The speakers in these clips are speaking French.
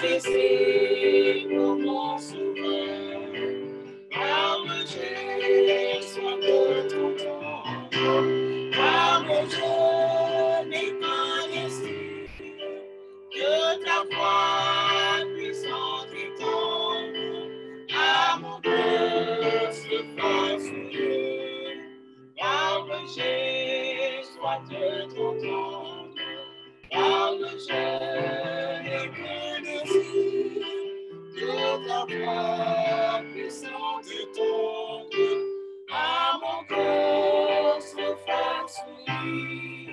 baisser pour mon sauveur. Car le Dieu soit de ton temps. Car le Dieu n'est qu'un esprit. Que ta voix puissante étendre à mon cœur se fasse souiller. Car le Dieu soit de ton temps. Car le Dieu n'est qu'un esprit. Que ta voix puissante étendre à mon cœur se fasse souiller.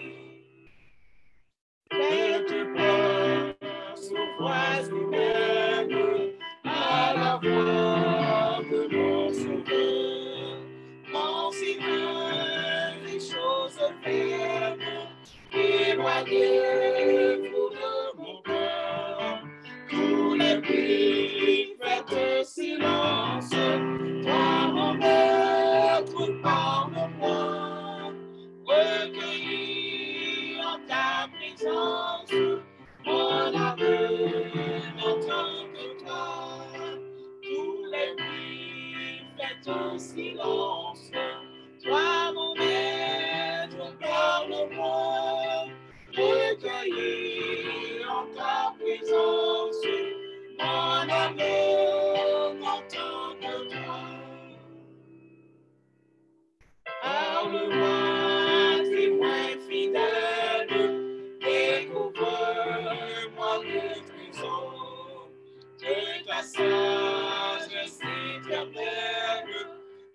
Quelque part aux voix humaines, à la voix de mon sauveur, m'enseigne les choses vaines, éloignez-vous de mon cœur. Tous les bruits, faites silence, toi mon maître, parle-moi, recueilli en ta présence, mon amour n'entend que toi. Tous les bruits, faites silence, toi mon maître, parle-moi, recueilli en ta présence, mon amour n'entend que toi. Parle-moi, témoin fidèle, découvre-moi le trésor de ta sagesse éternelle.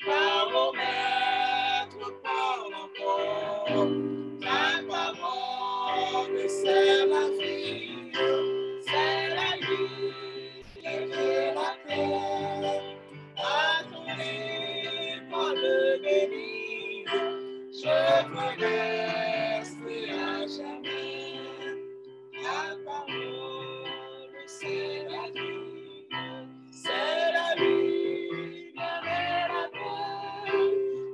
Parle au maître, parle encore. Ta parole, c'est la vie, et la paix. À ton livre le béni, je veux rester à jamais. Ta parole, c'est la vie, et la paix.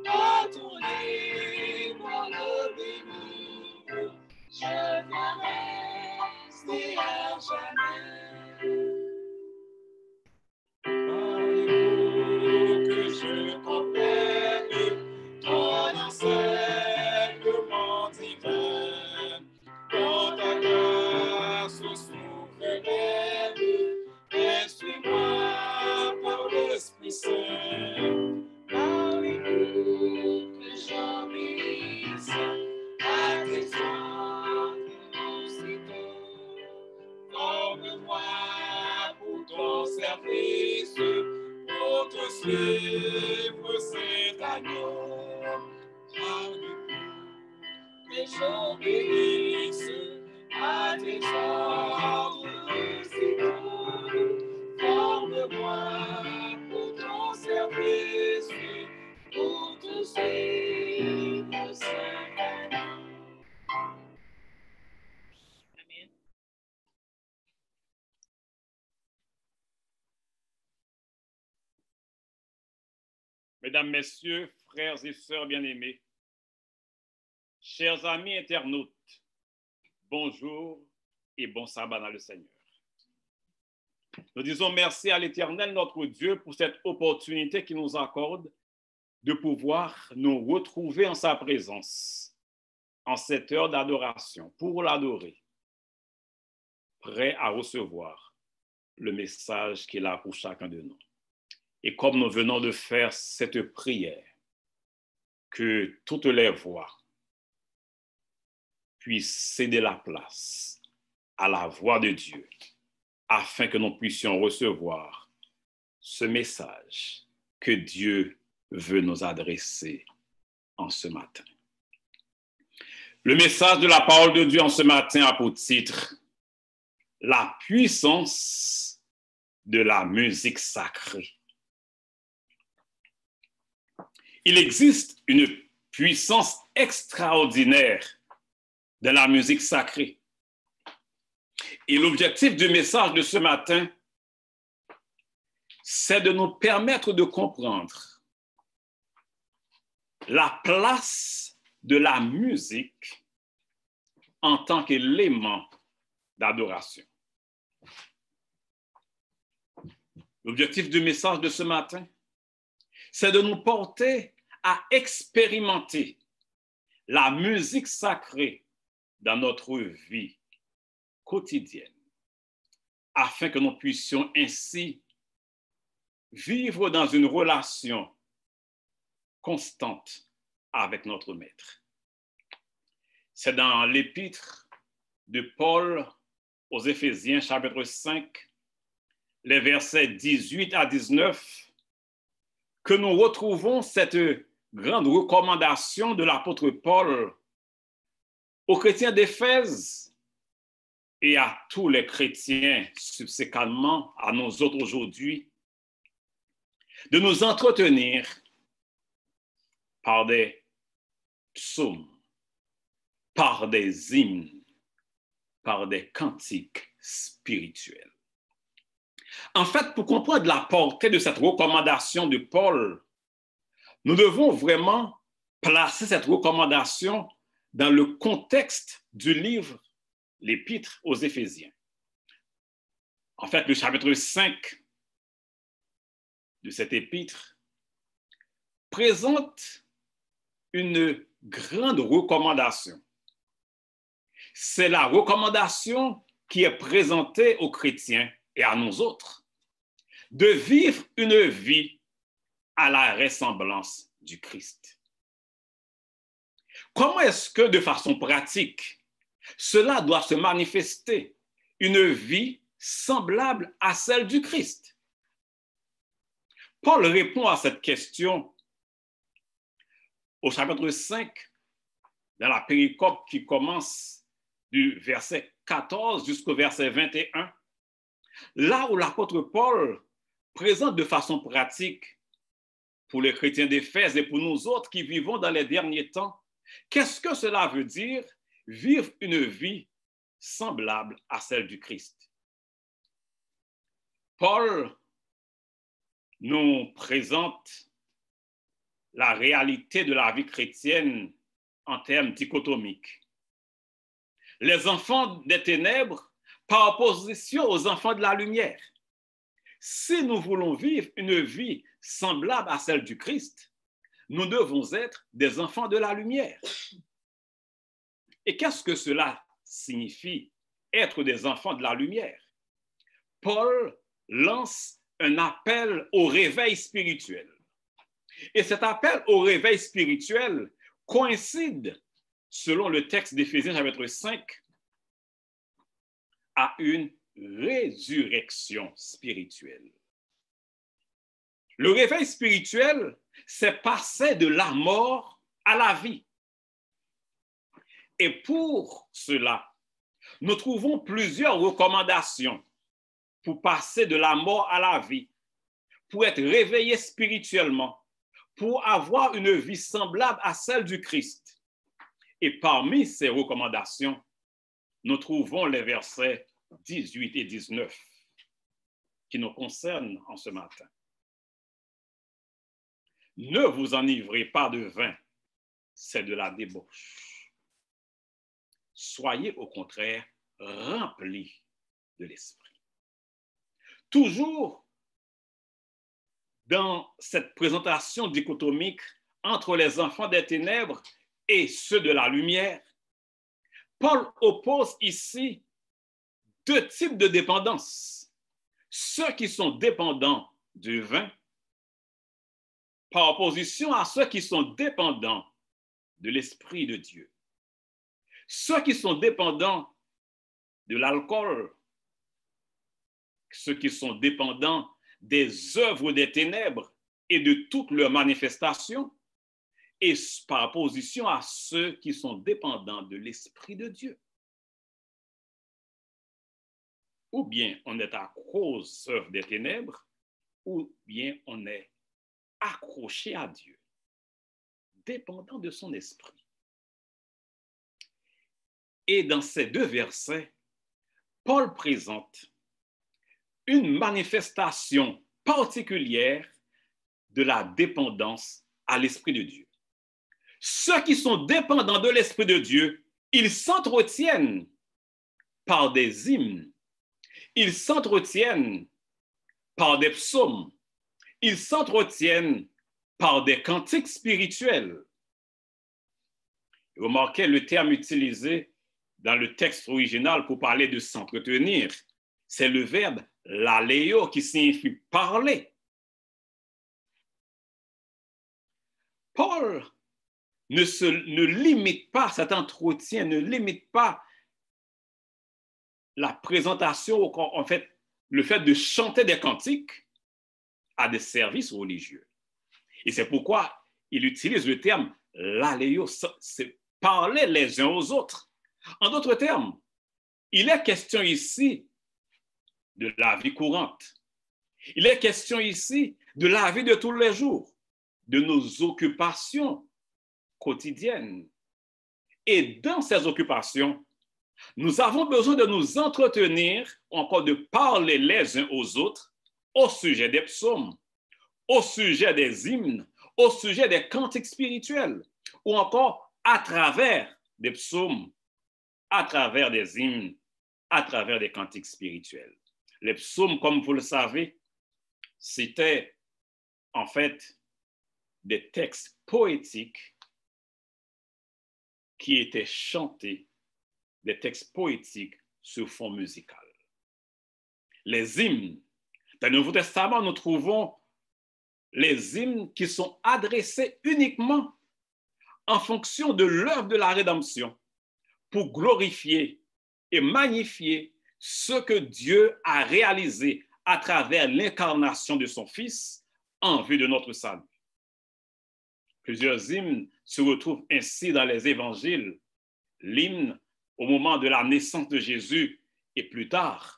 À ton livre le béni, je veux rester à jamais. Que je comprenne ton enseignement divin, dans ta grâce souveraine, instruis-moi par l'Esprit Saint. Parlez-nous que j'obéisse à tes ordres aussitôt. Forme-moi pour ton service, pour te suivre, c'est agneau. Que j'obéisse à tes ordres aussitôt. Forme-moi pour ton service, pour te suivre, c'est agneau. Amen. Mesdames, Messieurs, frères et sœurs bien-aimés, chers amis internautes, bonjour et bon sabbat dans le Seigneur. Nous disons merci à l'Éternel, notre Dieu, pour cette opportunité qu'il nous accorde de pouvoir nous retrouver en sa présence, en cette heure d'adoration, pour l'adorer, prêt à recevoir le message qu'il a pour chacun de nous. Et comme nous venons de faire cette prière, que toutes les voix puissent céder la place à la voix de Dieu, afin que nous puissions recevoir ce message que Dieu veut nous adresser en ce matin. Le message de la parole de Dieu en ce matin a pour titre « La puissance de la musique sacrée ». Il existe une puissance extraordinaire dans la musique sacrée. Et l'objectif du message de ce matin, c'est de nous permettre de comprendre la place de la musique en tant qu'élément d'adoration. L'objectif du message de ce matin, c'est de nous porter à expérimenter la musique sacrée dans notre vie quotidienne, afin que nous puissions ainsi vivre dans une relation constante avec notre Maître. C'est dans l'épître de Paul aux Éphésiens, chapitre 5, les versets 18 à 19, que nous retrouvons cette grande recommandation de l'apôtre Paul aux chrétiens d'Éphèse et à tous les chrétiens subséquemment, à nous autres aujourd'hui, de nous entretenir par des psaumes, par des hymnes, par des cantiques spirituels. En fait, pour comprendre la portée de cette recommandation de Paul, nous devons vraiment placer cette recommandation dans le contexte du livre, l'Épître aux Éphésiens. En fait, le chapitre 5 de cet épître présente une grande recommandation. C'est la recommandation qui est présentée aux chrétiens et à nous autres de vivre une vie à la ressemblance du Christ. Comment est-ce que, de façon pratique, cela doit se manifester, une vie semblable à celle du Christ? Paul répond à cette question au chapitre 5, dans la péricope qui commence du verset 14 jusqu'au verset 21, là où l'apôtre Paul présente de façon pratique pour les chrétiens d'Éphèse et pour nous autres qui vivons dans les derniers temps, qu'est-ce que cela veut dire vivre une vie semblable à celle du Christ? Paul nous présente la réalité de la vie chrétienne en termes dichotomiques. Les enfants des ténèbres par opposition aux enfants de la lumière. Si nous voulons vivre une vie semblable à celle du Christ, nous devons être des enfants de la lumière. Et qu'est-ce que cela signifie, être des enfants de la lumière? Paul lance un appel au réveil spirituel. Et cet appel au réveil spirituel coïncide, selon le texte d'Éphésiens chapitre 5, à une résurrection spirituelle. Le réveil spirituel, c'est passer de la mort à la vie. Et pour cela, nous trouvons plusieurs recommandations pour passer de la mort à la vie, pour être réveillé spirituellement, pour avoir une vie semblable à celle du Christ. Et parmi ces recommandations, nous trouvons les versets 18 et 19 qui nous concernent en ce matin. Ne vous enivrez pas de vin, c'est de la débauche. Soyez au contraire remplis de l'esprit. Toujours dans cette présentation dichotomique entre les enfants des ténèbres et ceux de la lumière, Paul oppose ici deux types de dépendance. Ceux qui sont dépendants du vin, par opposition à ceux qui sont dépendants de l'Esprit de Dieu. Ceux qui sont dépendants de l'alcool, ceux qui sont dépendants des œuvres des ténèbres et de toutes leurs manifestations, et par opposition à ceux qui sont dépendants de l'Esprit de Dieu. Ou bien on est accro aux œuvres des ténèbres, ou bien on est accroché à Dieu, dépendant de son esprit. Et dans ces deux versets, Paul présente une manifestation particulière de la dépendance à l'Esprit de Dieu. Ceux qui sont dépendants de l'Esprit de Dieu, ils s'entretiennent par des hymnes, ils s'entretiennent par des psaumes. Ils s'entretiennent par des cantiques spirituels. Remarquez le terme utilisé dans le texte original pour parler de s'entretenir. C'est le verbe laleo qui signifie parler. Paul ne limite pas, cet entretien ne limite pas la présentation, en fait, le fait de chanter des cantiques à des services religieux. Et c'est pourquoi il utilise le terme laleo, c'est parler les uns aux autres. En d'autres termes, il est question ici de la vie courante. Il est question ici de la vie de tous les jours, de nos occupations quotidiennes. Et dans ces occupations, nous avons besoin de nous entretenir, ou encore de parler les uns aux autres au sujet des psaumes, au sujet des hymnes, au sujet des cantiques spirituels, ou encore à travers des psaumes, à travers des hymnes, à travers des cantiques spirituels. Les psaumes, comme vous le savez, c'était en fait des textes poétiques qui étaient chantés, des textes poétiques sur fond musical. Les hymnes, dans le Nouveau Testament, nous trouvons les hymnes qui sont adressés uniquement en fonction de l'œuvre de la rédemption pour glorifier et magnifier ce que Dieu a réalisé à travers l'incarnation de son Fils en vue de notre salut. Plusieurs hymnes se retrouvent ainsi dans les évangiles. L'hymne au moment de la naissance de Jésus et plus tard.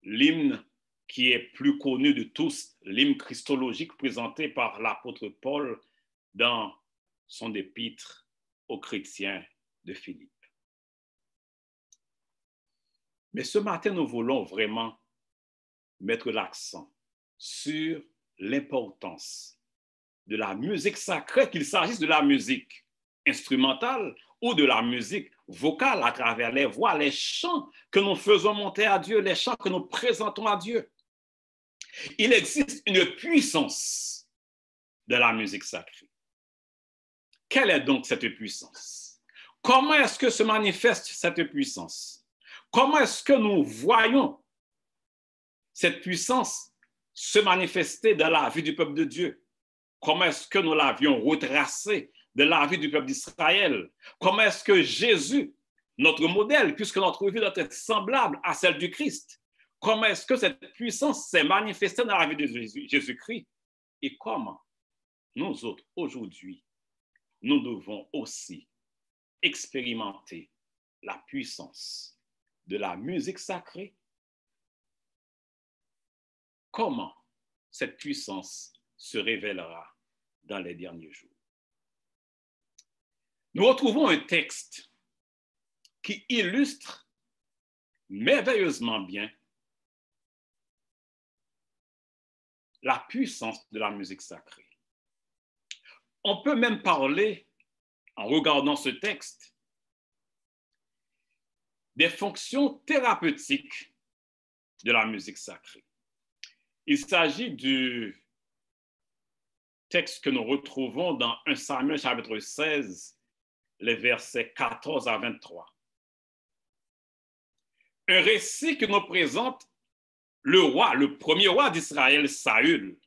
L'hymne qui est plus connu de tous, l'hymne christologique présenté par l'apôtre Paul dans son épître aux chrétiens de Philippe. Mais ce matin, nous voulons vraiment mettre l'accent sur l'importance de la musique sacrée, qu'il s'agisse de la musique instrumentale ou de la musique vocale à travers les voix, les chants que nous faisons monter à Dieu, les chants que nous présentons à Dieu. Il existe une puissance de la musique sacrée. Quelle est donc cette puissance? Comment est-ce que se manifeste cette puissance? Comment est-ce que nous voyons cette puissance se manifester dans la vie du peuple de Dieu? Comment est-ce que nous l'avions retracée de la vie du peuple d'Israël? Comment est-ce que Jésus, notre modèle, puisque notre vie doit être semblable à celle du Christ, comment est-ce que cette puissance s'est manifestée dans la vie de Jésus-Christ? Et comment nous autres, aujourd'hui, nous devons aussi expérimenter la puissance de la musique sacrée? Comment cette puissance se révélera dans les derniers jours? Nous retrouvons un texte qui illustre merveilleusement bien la puissance de la musique sacrée. On peut même parler, en regardant ce texte, des fonctions thérapeutiques de la musique sacrée. Il s'agit du texte que nous retrouvons dans 1 Samuel chapitre 16, les versets 14 à 23. Un récit que nous présente le roi, le premier roi d'Israël, Saül,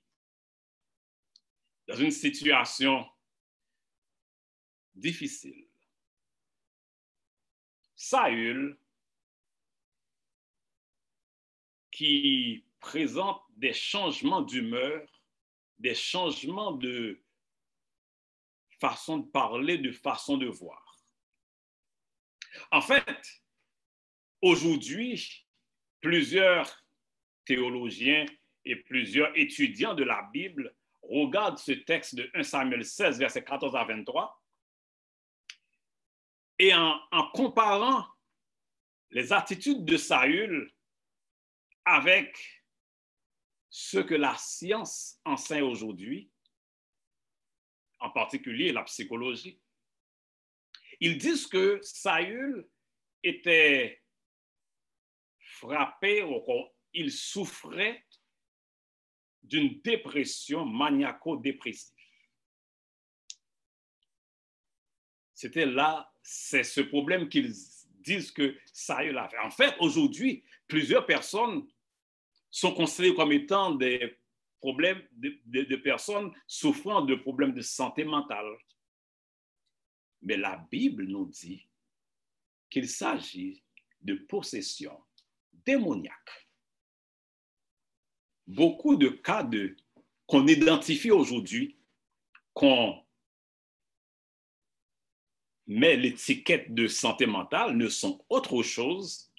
dans une situation difficile. Saül, qui présente des changements d'humeur, des changements de façon de parler, de façon de voir. En fait, aujourd'hui, plusieurs théologiens et plusieurs étudiants de la Bible regardent ce texte de 1 Samuel 16, versets 14 à 23, et en comparant les attitudes de Saül avec ce que la science enseigne aujourd'hui, en particulier la psychologie, ils disent que Saül était frappé, il souffrait d'une dépression maniaco-dépressive. C'était là, c'est ce problème qu'ils disent que Saül a fait. En fait, aujourd'hui, plusieurs personnes sont considérées comme étant des problèmes de personnes souffrant de problèmes de santé mentale. Mais la Bible nous dit qu'il s'agit de possession démoniaque. Beaucoup de cas qu'on identifie aujourd'hui, qu'on met l'étiquette de santé mentale, ne sont autre chose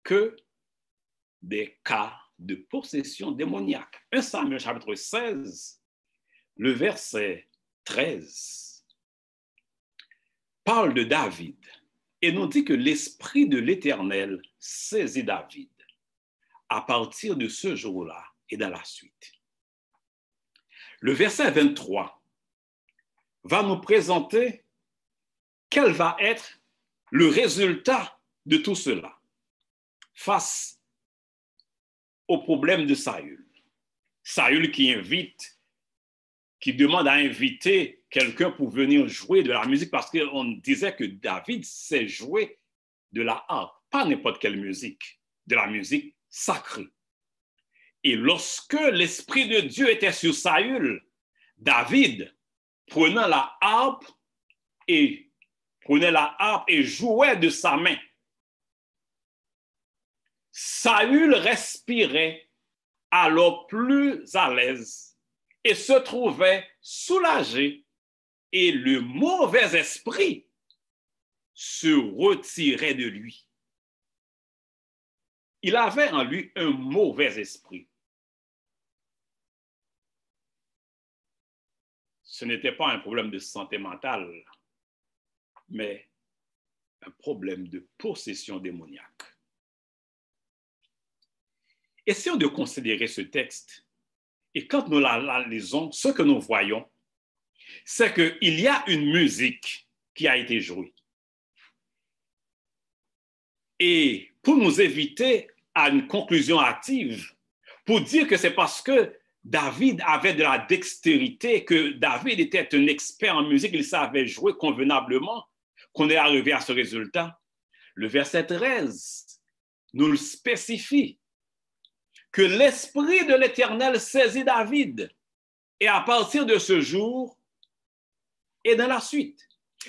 que des cas de possession démoniaque. 1 Samuel chapitre 16, le verset 13, parle de David et nous dit que l'Esprit de l'Éternel saisit David à partir de ce jour-là et dans la suite. Le verset 23 va nous présenter quel va être le résultat de tout cela face au problème de Saül. Saül qui demande à inviter quelqu'un pour venir jouer de la musique parce qu'on disait que David sait jouer de la harpe, pas n'importe quelle musique, de la musique sacrée. Et lorsque l'Esprit de Dieu était sur Saül, David prenait la harpe et jouait de sa main. Saül respirait alors plus à l'aise et se trouvait soulagé et le mauvais esprit se retirait de lui. Il avait en lui un mauvais esprit. Ce n'était pas un problème de santé mentale, mais un problème de possession démoniaque. Essayons de considérer ce texte. Et quand nous la lisons, ce que nous voyons, c'est qu'il y a une musique qui a été jouée. Et pour nous éviter à une conclusion hâtive, pour dire que c'est parce que David avait de la dextérité, que David était un expert en musique, il savait jouer convenablement, qu'on est arrivé à ce résultat. Le verset 13 nous le spécifie, que l'Esprit de l'Éternel saisit David, et à partir de ce jour et dans la suite.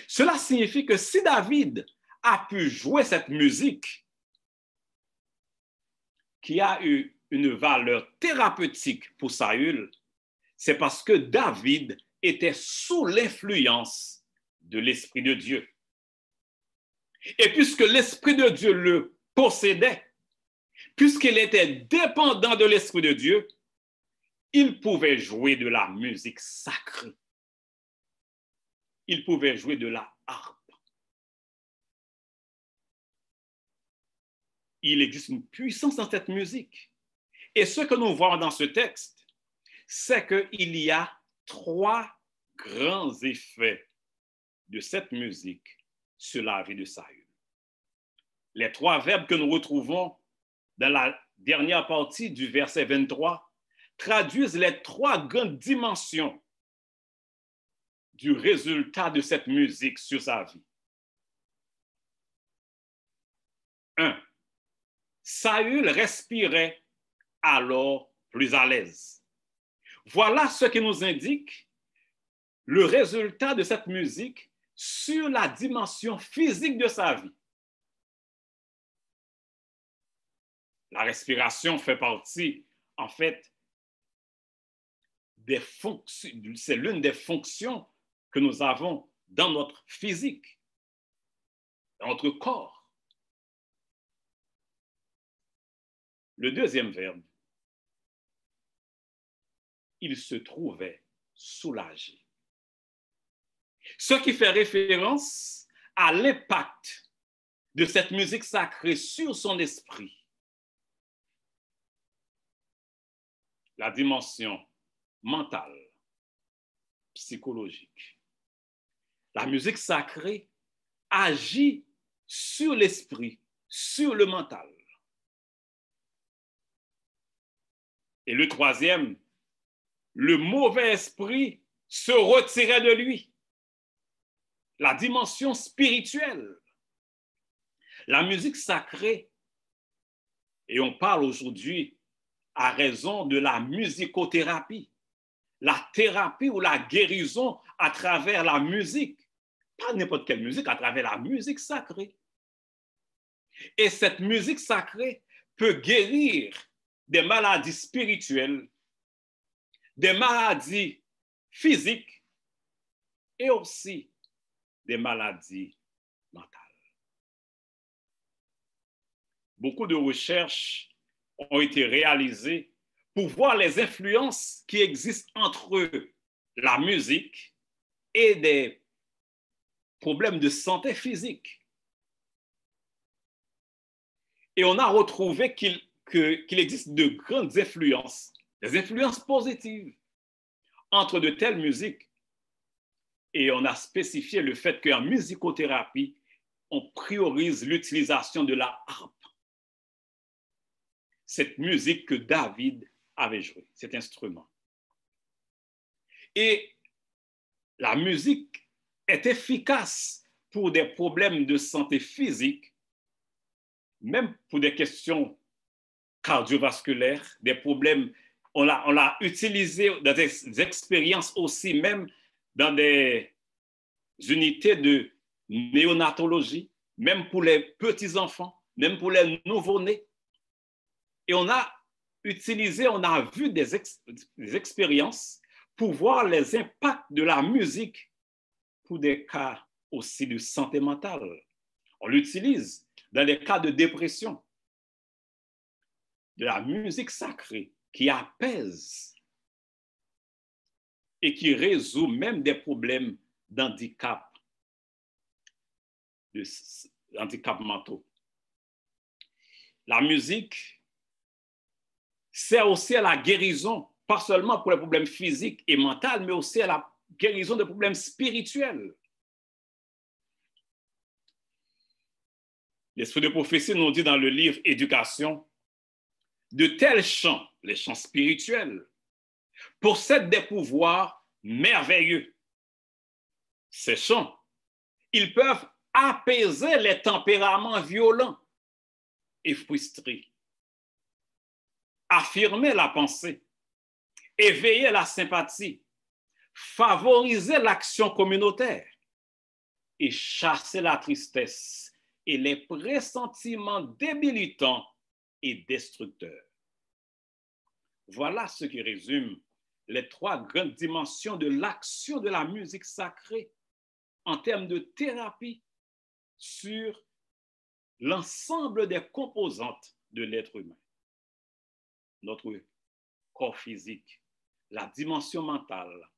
Cela signifie que si David a pu jouer cette musique, qui a eu une valeur thérapeutique pour Saül, c'est parce que David était sous l'influence de l'Esprit de Dieu. Et puisque l'Esprit de Dieu le possédait, puisqu'il était dépendant de l'Esprit de Dieu, il pouvait jouer de la musique sacrée. Il pouvait jouer de la harpe. Il existe une puissance dans cette musique. Et ce que nous voyons dans ce texte, c'est qu'il y a 3 grands effets de cette musique sur la vie de Saül. Les 3 verbes que nous retrouvons dans la dernière partie du verset 23 traduisent les 3 grandes dimensions du résultat de cette musique sur sa vie. 1. Saül respirait alors plus à l'aise. Voilà ce qui nous indique le résultat de cette musique sur la dimension physique de sa vie. La respiration fait partie, en fait, des fonctions, c'est l'une des fonctions que nous avons dans notre physique, dans notre corps. Le deuxième verbe, il se trouvait soulagé. Ce qui fait référence à l'impact de cette musique sacrée sur son esprit. La dimension mentale, psychologique. La musique sacrée agit sur l'esprit, sur le mental. Et le troisième, le mauvais esprit se retirait de lui. La dimension spirituelle. La musique sacrée, et on parle aujourd'hui à raison de la musicothérapie, la thérapie ou la guérison à travers la musique. Pas n'importe quelle musique, à travers la musique sacrée. Et cette musique sacrée peut guérir des maladies spirituelles, des maladies physiques et aussi des maladies mentales. Beaucoup de recherches ont été réalisées pour voir les influences qui existent entre la musique et des problèmes de santé physique. Et on a retrouvé qu'il existe de grandes influences, des influences positives entre de telles musiques. Et on a spécifié le fait qu'en musicothérapie, on priorise l'utilisation de la harpe. Cette musique que David avait jouée, cet instrument. Et la musique est efficace pour des problèmes de santé physique, même pour des questions cardiovasculaires, des problèmes, on l'a utilisé dans des expériences aussi, même dans des unités de néonatologie, même pour les petits-enfants, même pour les nouveau-nés. Et on a utilisé, on a vu des expériences pour voir les impacts de la musique pour des cas aussi de santé mentale. On l'utilise dans les cas de dépression, de la musique sacrée qui apaise et qui résout même des problèmes d'handicap, d'handicap mentaux. La musique sert aussi à la guérison, pas seulement pour les problèmes physiques et mentaux, mais aussi à la guérison des problèmes spirituels. L'Esprit de prophétie nous dit dans le livre Éducation, de tels chants, les chants spirituels, possèdent des pouvoirs merveilleux. Ces chants, ils peuvent apaiser les tempéraments violents et frustrés, affirmer la pensée, éveiller la sympathie, favoriser l'action communautaire et chasser la tristesse et les pressentiments débilitants et destructeurs. Voilà ce qui résume les trois grandes dimensions de l'action de la musique sacrée en termes de thérapie sur l'ensemble des composantes de l'être humain. Notre corps physique, la dimension mentale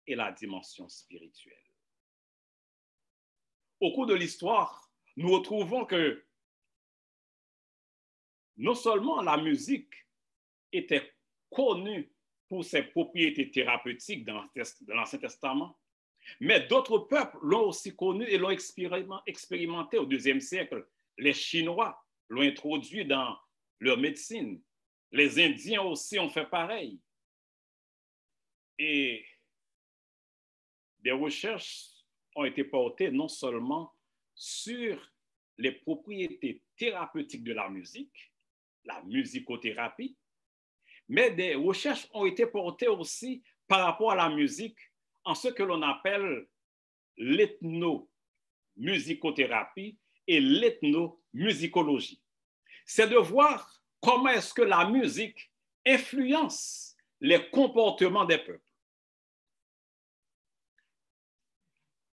et la dimension spirituelle. Au cours de l'histoire, nous retrouvons que non seulement la musique était connue pour ses propriétés thérapeutiques dans l'Ancien Testament, mais d'autres peuples l'ont aussi connu et l'ont expérimenté au IIe siècle. Les Chinois l'ont introduit dans leur médecine. Les Indiens aussi ont fait pareil. Et des recherches ont été portées non seulement sur les propriétés thérapeutiques de la musicothérapie, mais des recherches ont été portées aussi par rapport à la musique en ce que l'on appelle l'ethnomusicothérapie et l'ethnomusicologie. C'est de voir comment est-ce que la musique influence les comportements des peuples,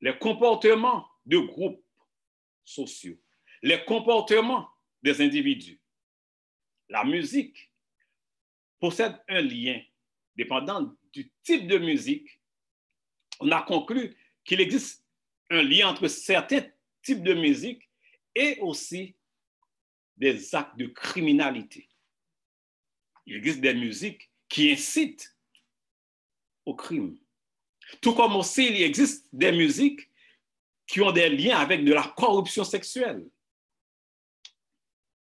les comportements de groupes sociaux, les comportements des individus. La musique possède un lien dépendant du type de musique. On a conclu qu'il existe un lien entre certains types de musique et aussi des actes de criminalité. Il existe des musiques qui incitent au crime. Tout comme aussi il existe des musiques qui ont des liens avec de la corruption sexuelle.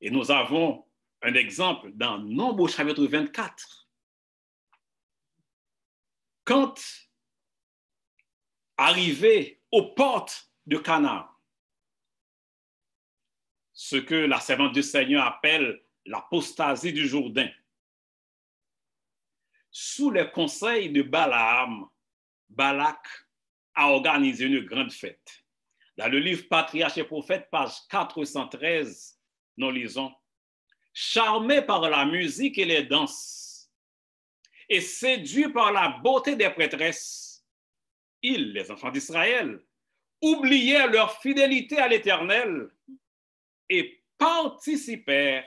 Et nous avons un exemple dans Nombre chapitre 24, Quand arrivé aux portes de Canaan, ce que la servante du Seigneur appelle l'apostasie du Jourdain, sous les conseils de Balaam, Balak a organisé une grande fête. Dans le livre Patriarches et Prophètes, page 413, nous lisons: charmé par la musique et les danses, et séduit par la beauté des prêtresses, ils, les enfants d'Israël, oublièrent leur fidélité à l'Éternel et participèrent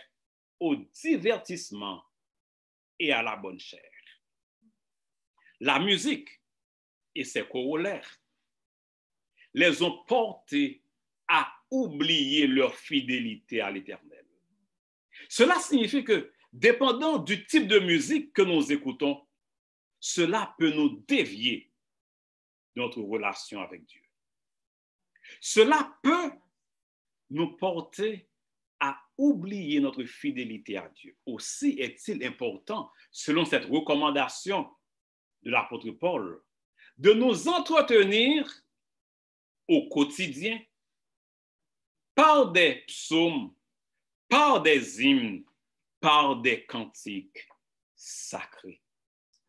au divertissement et à la bonne chair. La musique et ses corollaires les ont portés à oublier leur fidélité à l'Éternel. Cela signifie que, dépendant du type de musique que nous écoutons, cela peut nous dévier de notre relation avec Dieu. Cela peut nous porter à oublier notre fidélité à Dieu. Aussi est-il important, selon cette recommandation de l'apôtre Paul, de nous entretenir au quotidien par des psaumes, par des hymnes, par des cantiques sacrés.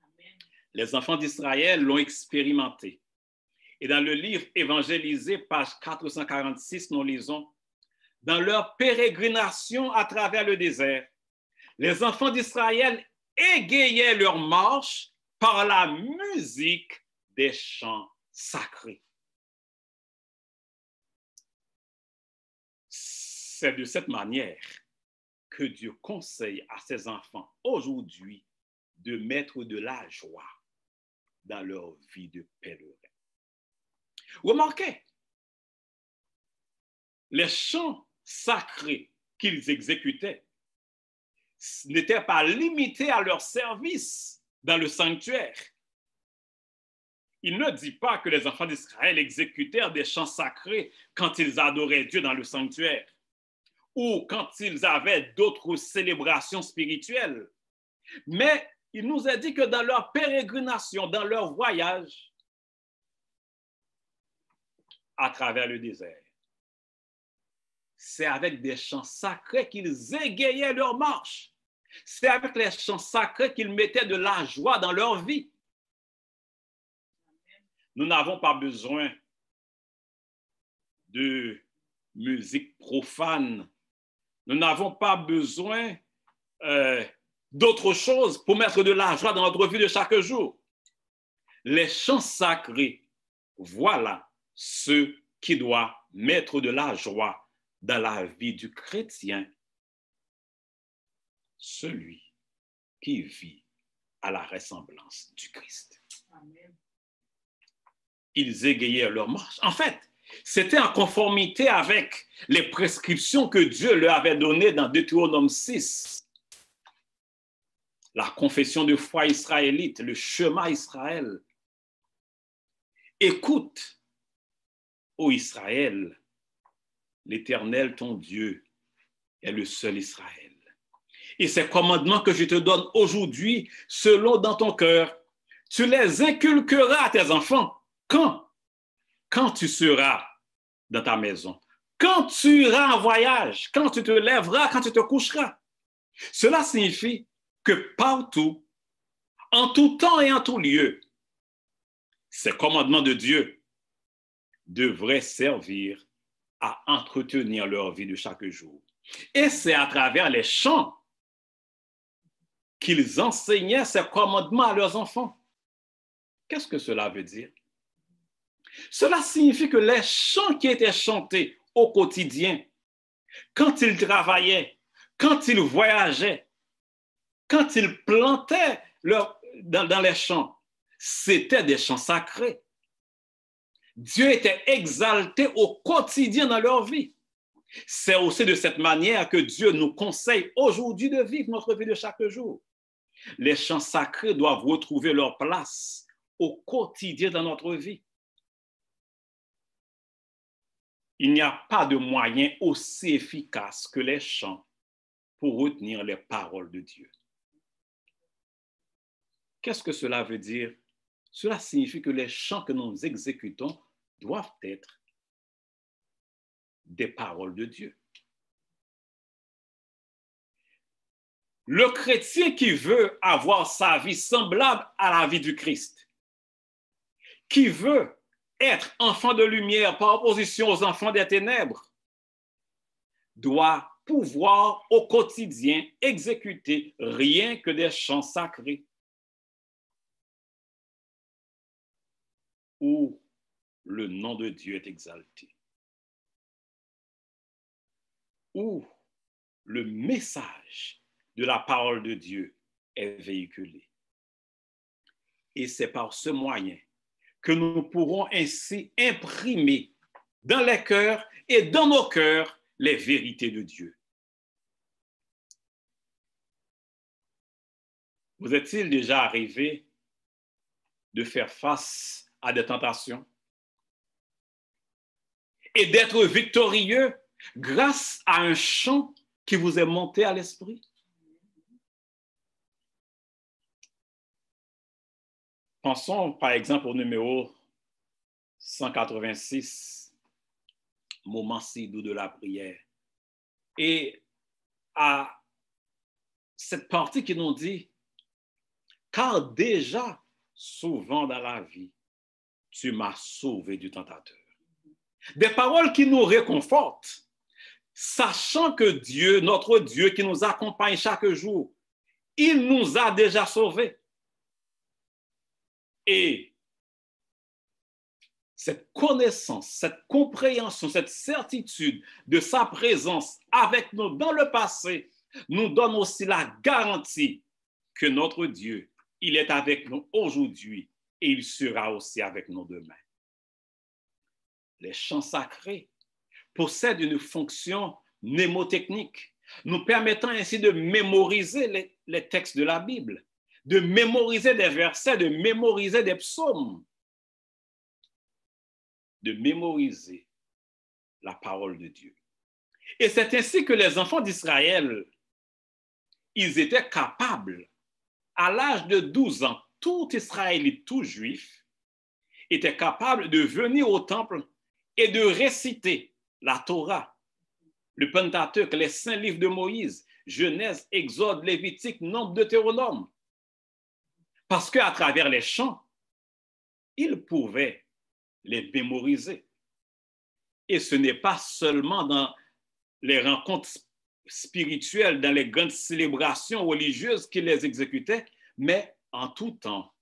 Amen. Les enfants d'Israël l'ont expérimenté. Et dans le livre Évangélisé, page 446, nous lisons: dans leur pérégrination à travers le désert, les enfants d'Israël égayaient leur marche par la musique des chants sacrés. C'est de cette manière que Dieu conseille à ses enfants aujourd'hui de mettre de la joie dans leur vie de pèlerin. Remarquez, les chants sacrés qu'ils exécutaient n'étaient pas limités à leur service dans le sanctuaire. Il ne dit pas que les enfants d'Israël exécutèrent des chants sacrés quand ils adoraient Dieu dans le sanctuaire ou quand ils avaient d'autres célébrations spirituelles. Mais il nous a dit que dans leur pérégrination, dans leur voyage à travers le désert, c'est avec des chants sacrés qu'ils égayaient leur marche. C'est avec les chants sacrés qu'ils mettaient de la joie dans leur vie. Nous n'avons pas besoin de musique profane. Nous n'avons pas besoin d'autre chose pour mettre de la joie dans notre vie de chaque jour. Les chants sacrés, voilà ce qui doit mettre de la joie dans la vie du chrétien, celui qui vit à la ressemblance du Christ. Amen. Ils égayèrent leur marche. En fait, c'était en conformité avec les prescriptions que Dieu leur avait données dans Deutéronome 6. La confession de foi israélite, le chemin Israël. Écoute, ô Israël, l'Éternel, ton Dieu, est le seul Israël. Et ces commandements que je te donne aujourd'hui, selon dans ton cœur, tu les inculqueras à tes enfants. Quand tu seras dans ta maison, quand tu iras en voyage, quand tu te lèveras, quand tu te coucheras. Cela signifie que partout, en tout temps et en tout lieu, ces commandements de Dieu devraient servir à entretenir leur vie de chaque jour. Et c'est à travers les chants qu'ils enseignaient ces commandements à leurs enfants. Qu'est-ce que cela veut dire? Cela signifie que les chants qui étaient chantés au quotidien, quand ils travaillaient, quand ils voyageaient, quand ils plantaient dans les champs, c'était des chants sacrés. Dieu était exalté au quotidien dans leur vie. C'est aussi de cette manière que Dieu nous conseille aujourd'hui de vivre notre vie de chaque jour. Les chants sacrés doivent retrouver leur place au quotidien dans notre vie. Il n'y a pas de moyen aussi efficace que les chants pour retenir les paroles de Dieu. Qu'est-ce que cela veut dire Cela signifie que les chants que nous exécutons doivent être des paroles de Dieu. Le chrétien qui veut avoir sa vie semblable à la vie du Christ, qui veut être enfant de lumière par opposition aux enfants des ténèbres, doit pouvoir au quotidien exécuter rien que des chants sacrés où le nom de Dieu est exalté, où le message de la parole de Dieu est véhiculé. Et c'est par ce moyen que nous pourrons ainsi imprimer dans les cœurs et dans nos cœurs les vérités de Dieu. Vous est-il déjà arrivé de faire face à des tentations et d'être victorieux grâce à un chant qui vous est monté à l'esprit? Pensons par exemple au numéro 186, moment si doux de la prière, et à cette partie qui nous dit, car déjà souvent dans la vie, tu m'as sauvé du tentateur. Des paroles qui nous réconfortent, sachant que Dieu, notre Dieu qui nous accompagne chaque jour, il nous a déjà sauvés. Et cette connaissance, cette compréhension, cette certitude de sa présence avec nous dans le passé nous donne aussi la garantie que notre Dieu, il est avec nous aujourd'hui et il sera aussi avec nous demain. Les chants sacrés possèdent une fonction mnémotechnique, nous permettant ainsi de mémoriser les textes de la Bible, de mémoriser des versets, de mémoriser des psaumes, de mémoriser la parole de Dieu. Et c'est ainsi que les enfants d'Israël, ils étaient capables, à l'âge de 12 ans, tout Israélite, tout juif, était capable de venir au temple et de réciter la Torah, le Pentateuque, les 5 livres de Moïse, Genèse, Exode, Lévitique, Nombre, Deutéronome. Parce qu'à travers les chants, ils pouvaient les mémoriser. Et ce n'est pas seulement dans les rencontres spirituelles, dans les grandes célébrations religieuses qu'ils les exécutaient, mais en tout temps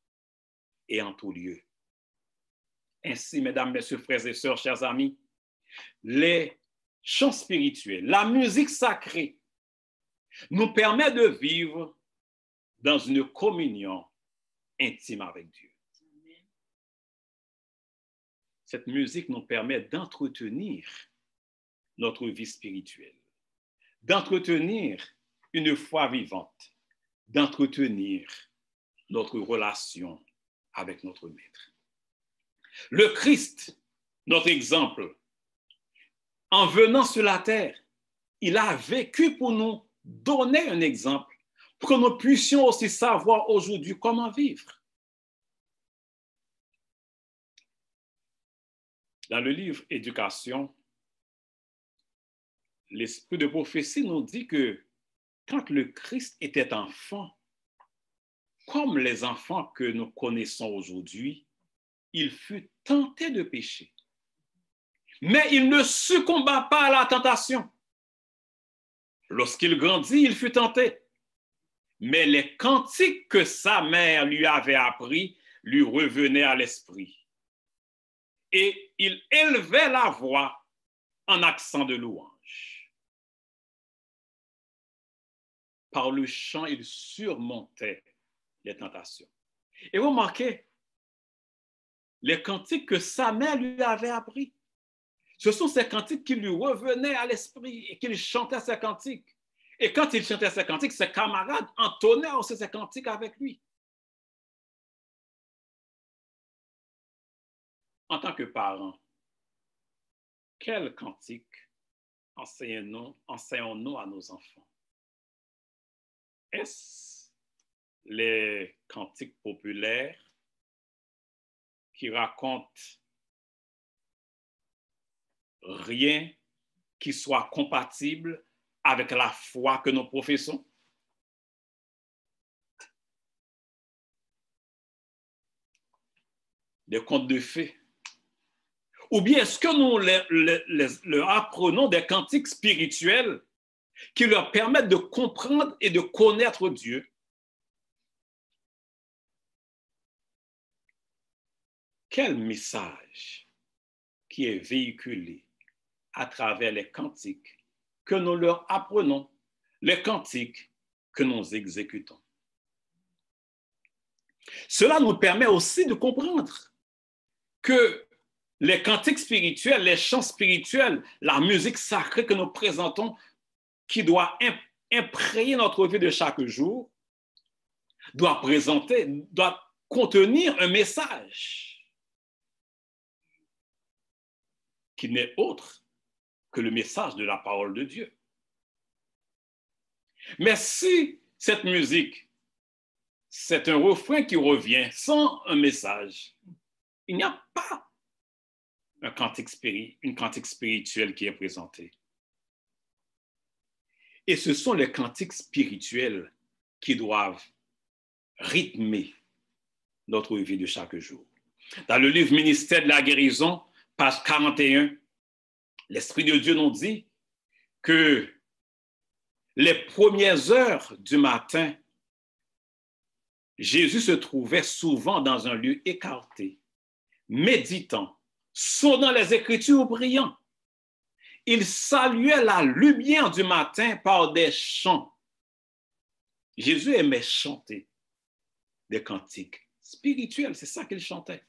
et en tout lieu. Ainsi, mesdames, messieurs, frères et sœurs, chers amis, les chants spirituels, la musique sacrée nous permet de vivre dans une communion intime avec Dieu. Cette musique nous permet d'entretenir notre vie spirituelle, d'entretenir une foi vivante, d'entretenir notre relation avec notre Maître. Le Christ, notre exemple, en venant sur la terre, il a vécu pour nous donner un exemple, pour que nous puissions aussi savoir aujourd'hui comment vivre. Dans le livre Éducation, l'esprit de prophétie nous dit que quand le Christ était enfant, comme les enfants que nous connaissons aujourd'hui, il fut tenté de pécher. Mais il ne succomba pas à la tentation. Lorsqu'il grandit, il fut tenté. Mais les cantiques que sa mère lui avait appris lui revenaient à l'esprit. Et il élevait la voix en accent de louange. Par le chant, il surmontait les tentations. Et vous remarquez, les cantiques que sa mère lui avait appris, ce sont ces cantiques qui lui revenaient à l'esprit et qu'il chantait ces cantiques. Et quand il chantait ces cantiques, ses camarades entonnaient aussi ces cantiques avec lui. En tant que parents, quel cantique enseignons-nous à nos enfants? Est-ce les cantiques populaires qui raconte rien qui soit compatible avec la foi que nous professons? Des contes de fées? Ou bien est-ce que nous leur apprenons des cantiques spirituels qui leur permettent de comprendre et de connaître Dieu? Quel message qui est véhiculé à travers les cantiques que nous leur apprenons, les cantiques que nous exécutons? Cela nous permet aussi de comprendre que les cantiques spirituels, les chants spirituels, la musique sacrée que nous présentons, qui doit imprégner notre vie de chaque jour, doit contenir un message qui n'est autre que le message de la parole de Dieu. Mais si cette musique, c'est un refrain qui revient sans un message, il n'y a pas une cantique spirituelle qui est présentée. Et ce sont les cantiques spirituels qui doivent rythmer notre vie de chaque jour. Dans le livre Ministère de la guérison, page 41, l'Esprit de Dieu nous dit que les premières heures du matin, Jésus se trouvait souvent dans un lieu écarté, méditant, sonnant les Écritures brillant. Il saluait la lumière du matin par des chants. Jésus aimait chanter des cantiques spirituels, c'est ça qu'il chantait.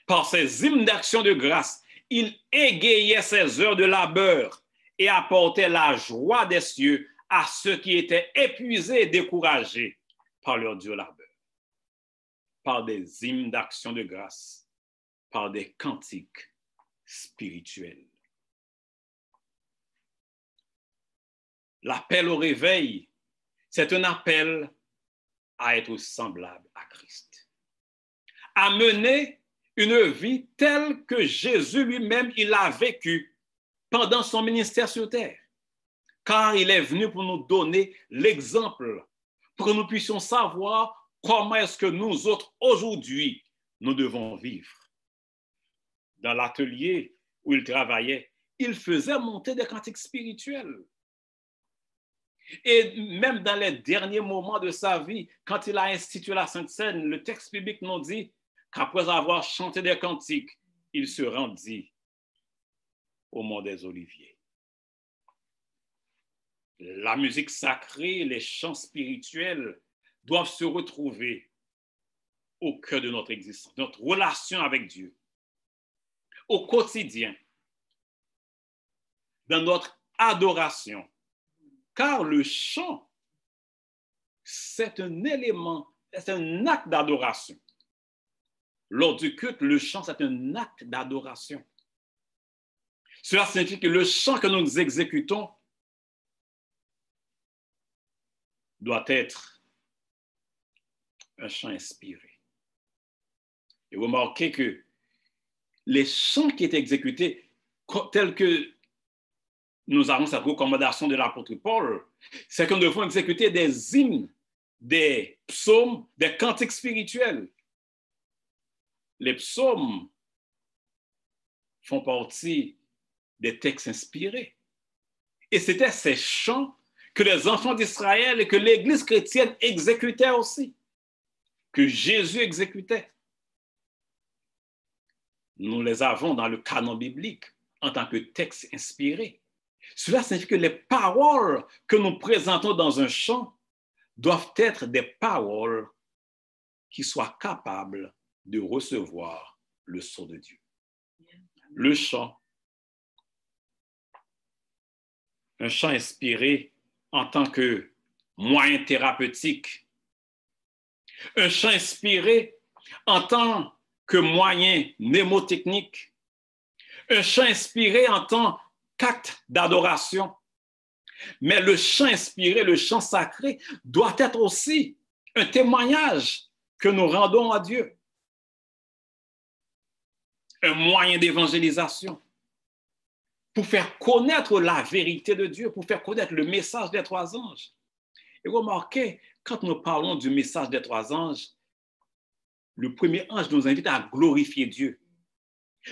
Par ses hymnes d'action de grâce, il égayait ses heures de labeur et apportait la joie des cieux à ceux qui étaient épuisés et découragés par leur dur labeur. Par des hymnes d'action de grâce, par des cantiques spirituels. L'appel au réveil, c'est un appel à être semblable à Christ, à mener une vie telle que Jésus lui-même, il a vécu pendant son ministère sur terre, car il est venu pour nous donner l'exemple, pour que nous puissions savoir comment est-ce que nous autres, aujourd'hui, nous devons vivre. Dans l'atelier où il travaillait, il faisait monter des cantiques spirituels. Et même dans les derniers moments de sa vie, quand il a institué la Sainte Seine, le texte biblique nous dit qu'après avoir chanté des cantiques, il se rendit au mont des Oliviers. La musique sacrée, les chants spirituels doivent se retrouver au cœur de notre existence, notre relation avec Dieu, au quotidien, dans notre adoration. Car le chant, c'est un élément, c'est un acte d'adoration. Lors du culte, le chant, c'est un acte d'adoration. Cela signifie que le chant que nous exécutons doit être un chant inspiré. Et remarquez que les chants qui étaient exécutés, tels que nous avons cette recommandation de l'apôtre Paul, c'est que nous devons exécuter des hymnes, des psaumes, des cantiques spirituels. Les psaumes font partie des textes inspirés. Et c'était ces chants que les enfants d'Israël et que l'Église chrétienne exécutaient aussi, que Jésus exécutait. Nous les avons dans le canon biblique en tant que texte inspiré. Cela signifie que les paroles que nous présentons dans un chant doivent être des paroles qui soient capables de recevoir le son de Dieu. Le chant, un chant inspiré en tant que moyen thérapeutique, un chant inspiré en tant que moyen mnémotechnique, un chant inspiré en tant qu'acte d'adoration. Mais le chant inspiré, le chant sacré, doit être aussi un témoignage que nous rendons à Dieu. un moyen d'évangélisation pour faire connaître la vérité de Dieu, pour faire connaître le message des trois anges. Et remarquez, quand nous parlons du message des trois anges, le premier ange nous invite à glorifier Dieu.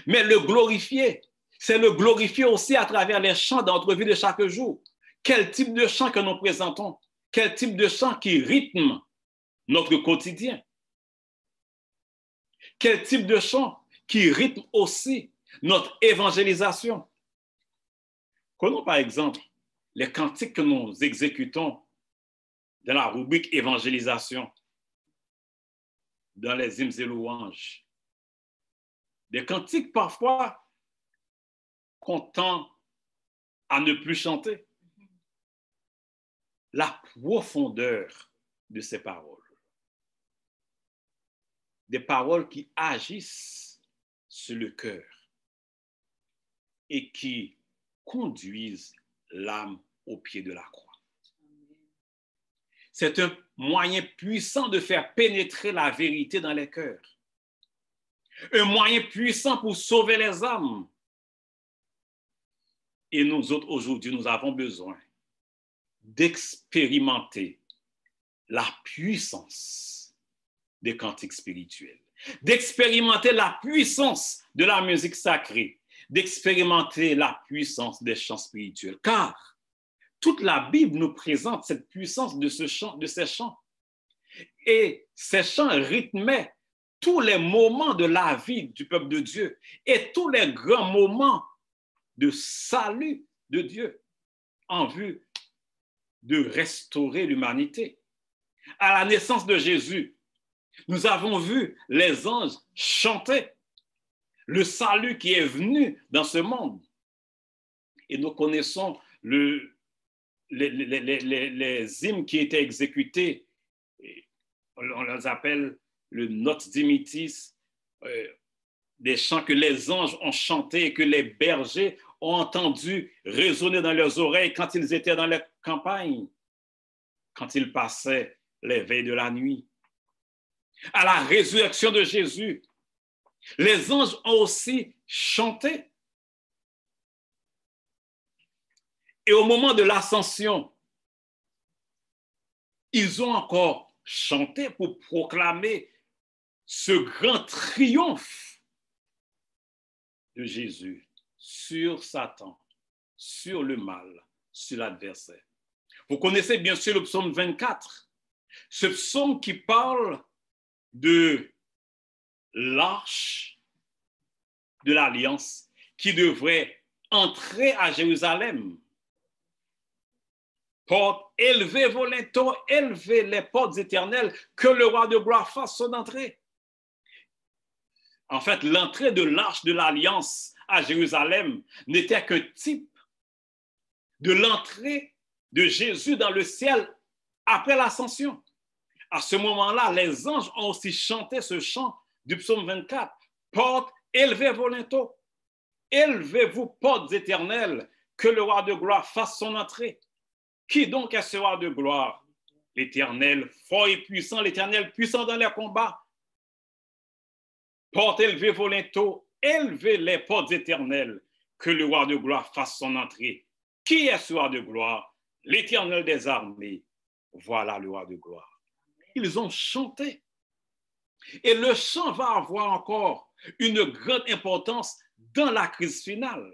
Mais le glorifier, c'est le glorifier aussi à travers les chants dans notre vie de chaque jour. Quel type de chant que nous présentons? Quel type de chant qui rythme notre quotidien? Quel type de chant qui rythme aussi notre évangélisation? Prenons par exemple les cantiques que nous exécutons dans la rubrique évangélisation, dans les hymnes et louanges. Des cantiques parfois qu'on tend à ne plus chanter. La profondeur de ces paroles. Des paroles qui agissent sur le cœur et qui conduisent l'âme au pied de la croix. C'est un moyen puissant de faire pénétrer la vérité dans les cœurs. Un moyen puissant pour sauver les âmes. Et nous autres, aujourd'hui, nous avons besoin d'expérimenter la puissance des cantiques spirituels, d'expérimenter la puissance de la musique sacrée, d'expérimenter la puissance des chants spirituels. Car toute la Bible nous présente cette puissance de ces chants. Et ces chants rythmaient tous les moments de la vie du peuple de Dieu et tous les grands moments de salut de Dieu en vue de restaurer l'humanité. À la naissance de Jésus, nous avons vu les anges chanter le salut qui est venu dans ce monde. Et nous connaissons les hymnes qui étaient exécutés, on les appelle le Not Dimittis, des chants que les anges ont chantés et que les bergers ont entendu résonner dans leurs oreilles quand ils étaient dans les campagnes, quand ils passaient les veilles de la nuit. À la résurrection de Jésus, les anges ont aussi chanté. Et au moment de l'ascension, ils ont encore chanté pour proclamer ce grand triomphe de Jésus sur Satan, sur le mal, sur l'adversaire. Vous connaissez bien sûr le psaume 24, ce psaume qui parle de l'arche de l'alliance qui devrait entrer à Jérusalem. Porte, élevez vos linteaux, élevez les portes éternelles, que le roi de gloire fasse son entrée. En fait, l'entrée de l'arche de l'alliance à Jérusalem n'était qu'un type de l'entrée de Jésus dans le ciel après l'ascension. À ce moment-là, les anges ont aussi chanté ce chant du psaume 24. Porte, élevez vos linteaux, élevez-vous, portes éternelles, que le roi de gloire fasse son entrée. Qui donc est ce roi de gloire? L'Éternel, fort et puissant, l'Éternel puissant dans les combats. Porte, élevez vos linteaux, élevez les portes éternelles, que le roi de gloire fasse son entrée. Qui est ce roi de gloire? L'Éternel des armées. Voilà le roi de gloire. Ils ont chanté. Et le chant va avoir encore une grande importance dans la crise finale.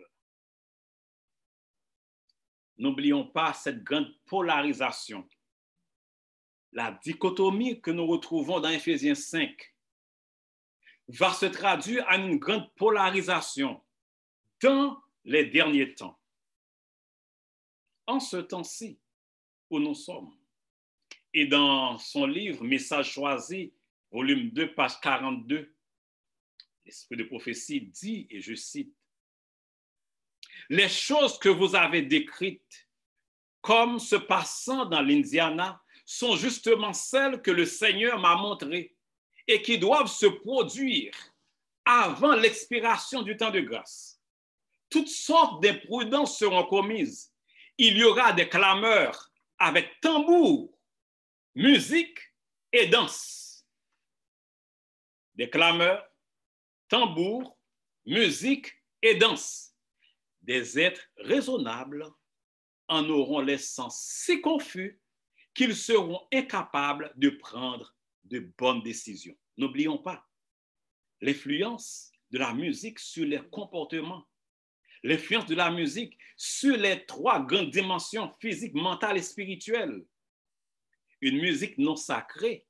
N'oublions pas cette grande polarisation, la dichotomie que nous retrouvons dans Éphésiens 5 va se traduire en une grande polarisation dans les derniers temps. En ce temps-ci où nous sommes, et dans son livre Message choisi, volume 2, page 42, l'Esprit de prophétie dit, et je cite, « Les choses que vous avez décrites comme se passant dans l'Indiana sont justement celles que le Seigneur m'a montrées et qui doivent se produire avant l'expiration du temps de grâce. Toutes sortes d'imprudences seront commises. Il y aura des clameurs avec tambour, musique et danse. Des clameurs, tambour, musique et danse. Des êtres raisonnables en auront les sens si confus qu'ils seront incapables de prendre de bonnes décisions. N'oublions pas l'influence de la musique sur les comportements, l'influence de la musique sur les trois grandes dimensions physiques, mentales et spirituelles. Une musique non sacrée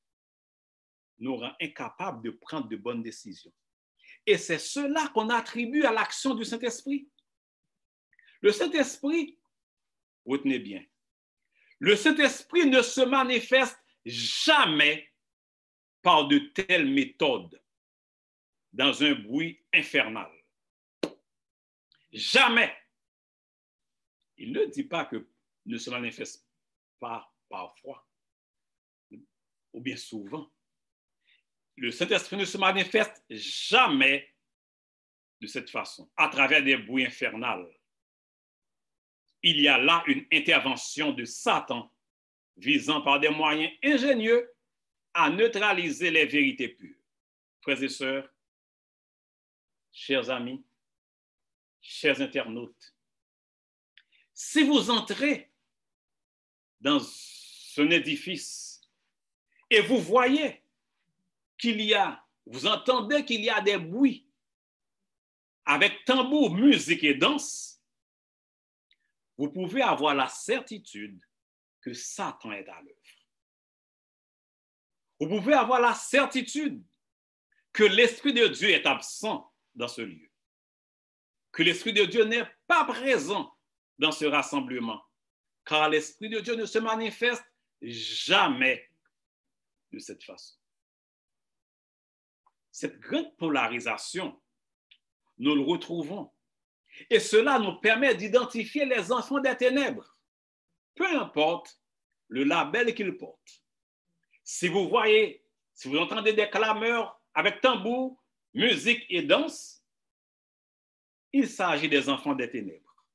nous rend incapables de prendre de bonnes décisions. Et c'est cela qu'on attribue à l'action du Saint-Esprit. Le Saint-Esprit, retenez bien, le Saint-Esprit ne se manifeste jamais par de telles méthodes dans un bruit infernal. Jamais. Il ne dit pas que ne se manifeste pas parfois, ou bien souvent. Le Saint-Esprit ne se manifeste jamais de cette façon, à travers des bruits infernales. Il y a là une intervention de Satan visant par des moyens ingénieux à neutraliser les vérités pures. Frères et sœurs, chers amis, chers internautes, si vous entrez dans un édifice et vous voyez vous entendez qu'il y a des bruits avec tambour, musique et danse, vous pouvez avoir la certitude que Satan est à l'œuvre. Vous pouvez avoir la certitude que l'Esprit de Dieu est absent dans ce lieu, que l'Esprit de Dieu n'est pas présent dans ce rassemblement, car l'Esprit de Dieu ne se manifeste jamais de cette façon. Cette grande polarisation, nous le retrouvons. Et cela nous permet d'identifier les enfants des ténèbres, peu importe le label qu'ils portent. Si vous entendez des clameurs avec tambour, musique et danse, il s'agit des enfants des ténèbres,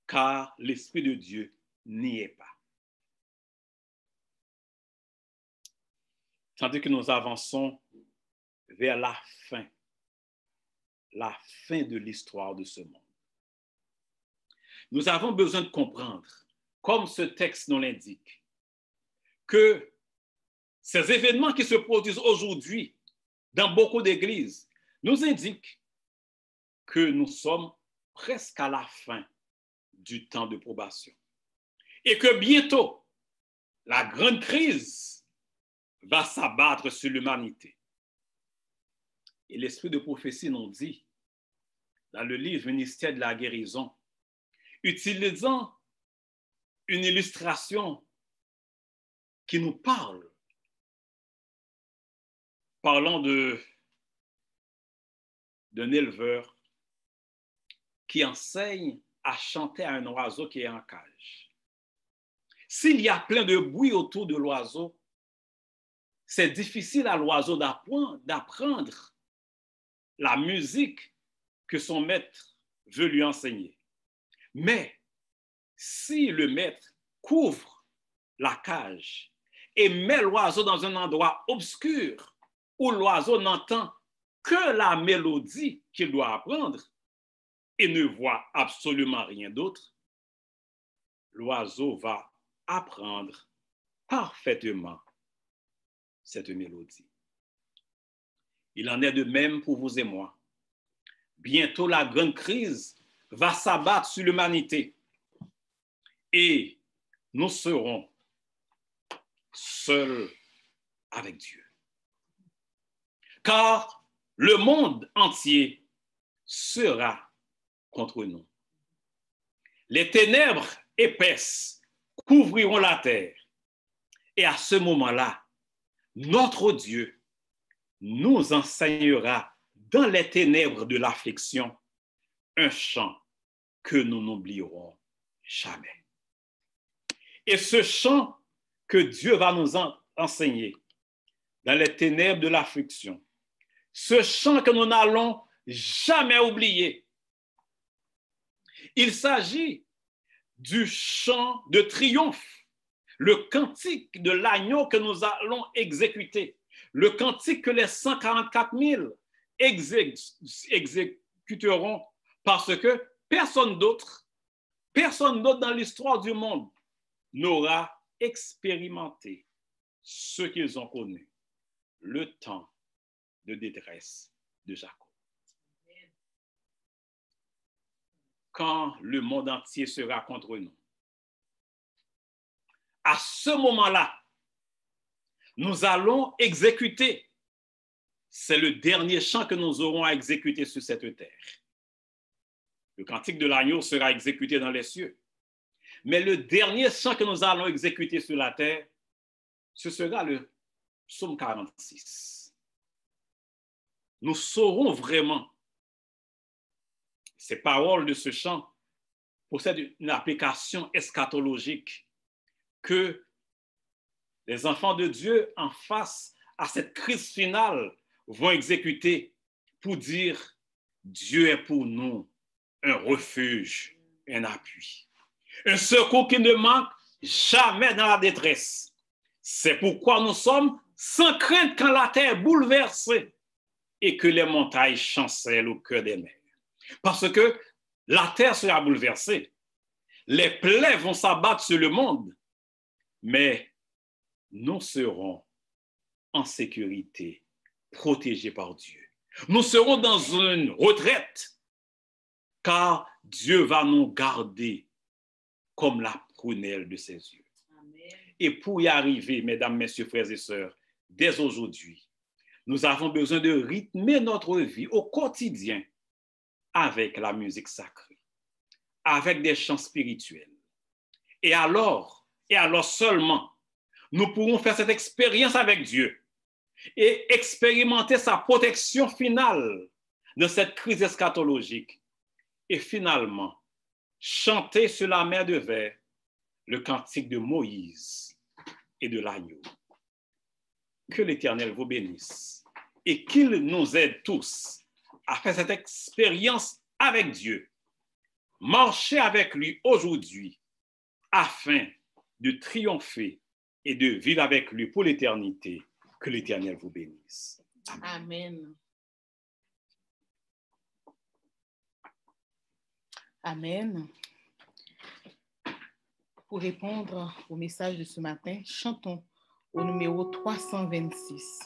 car l'Esprit de Dieu n'y est pas. Tandis que nous avançons vers la fin de l'histoire de ce monde. Nous avons besoin de comprendre, comme ce texte nous l'indique, que ces événements qui se produisent aujourd'hui dans beaucoup d'églises nous indiquent que nous sommes presque à la fin du temps de probation et que bientôt la grande crise va s'abattre sur l'humanité. Et l'esprit de prophétie nous dit, dans le livre Ministère de la guérison, utilisant une illustration qui nous parle, parlant d'un éleveur qui enseigne à chanter à un oiseau qui est en cage. S'il y a plein de bruit autour de l'oiseau, c'est difficile à l'oiseau d'apprendre la musique que son maître veut lui enseigner. Mais si le maître couvre la cage et met l'oiseau dans un endroit obscur où l'oiseau n'entend que la mélodie qu'il doit apprendre et ne voit absolument rien d'autre, l'oiseau va apprendre parfaitement cette mélodie. Il en est de même pour vous et moi. Bientôt, la grande crise va s'abattre sur l'humanité et nous serons seuls avec Dieu. Car le monde entier sera contre nous. Les ténèbres épaisses couvriront la terre et à ce moment-là, notre Dieu nous enseignera dans les ténèbres de l'affliction un chant que nous n'oublierons jamais. Et ce chant que Dieu va nous enseigner dans les ténèbres de l'affliction, ce chant que nous n'allons jamais oublier, il s'agit du chant de triomphe, le cantique de l'agneau que nous allons exécuter, le cantique que les 144 000 exécuteront parce que personne d'autre dans l'histoire du monde n'aura expérimenté ce qu'ils ont connu, le temps de détresse de Jacob. Quand le monde entier sera contre nous, à ce moment-là, nous allons exécuter. C'est le dernier chant que nous aurons à exécuter sur cette terre. Le cantique de l'agneau sera exécuté dans les cieux. Mais le dernier chant que nous allons exécuter sur la terre, ce sera le psaume 46. Nous saurons vraiment, ces paroles de ce chant possèdent une application eschatologique que les enfants de Dieu, en face à cette crise finale, vont exécuter pour dire Dieu est pour nous un refuge, un appui, un secours qui ne manque jamais dans la détresse. C'est pourquoi nous sommes sans crainte quand la terre est bouleversée et que les montagnes chancellent au cœur des mers. Parce que la terre sera bouleversée, les plaies vont s'abattre sur le monde, mais nous serons en sécurité, protégés par Dieu. Nous serons dans une retraite, car Dieu va nous garder comme la prunelle de ses yeux. Amen. Et pour y arriver, mesdames, messieurs, frères et sœurs, dès aujourd'hui, nous avons besoin de rythmer notre vie au quotidien avec la musique sacrée, avec des chants spirituels. Et alors seulement, nous pourrons faire cette expérience avec Dieu et expérimenter sa protection finale de cette crise eschatologique. Et finalement, chanter sur la mer de verre le cantique de Moïse et de l'agneau. Que l'Éternel vous bénisse et qu'il nous aide tous à faire cette expérience avec Dieu. Marcher avec lui aujourd'hui afin de triompher et de vivre avec lui pour l'éternité. Que l'Éternel vous bénisse. Amen. Amen. Pour répondre au message de ce matin, chantons au numéro 326.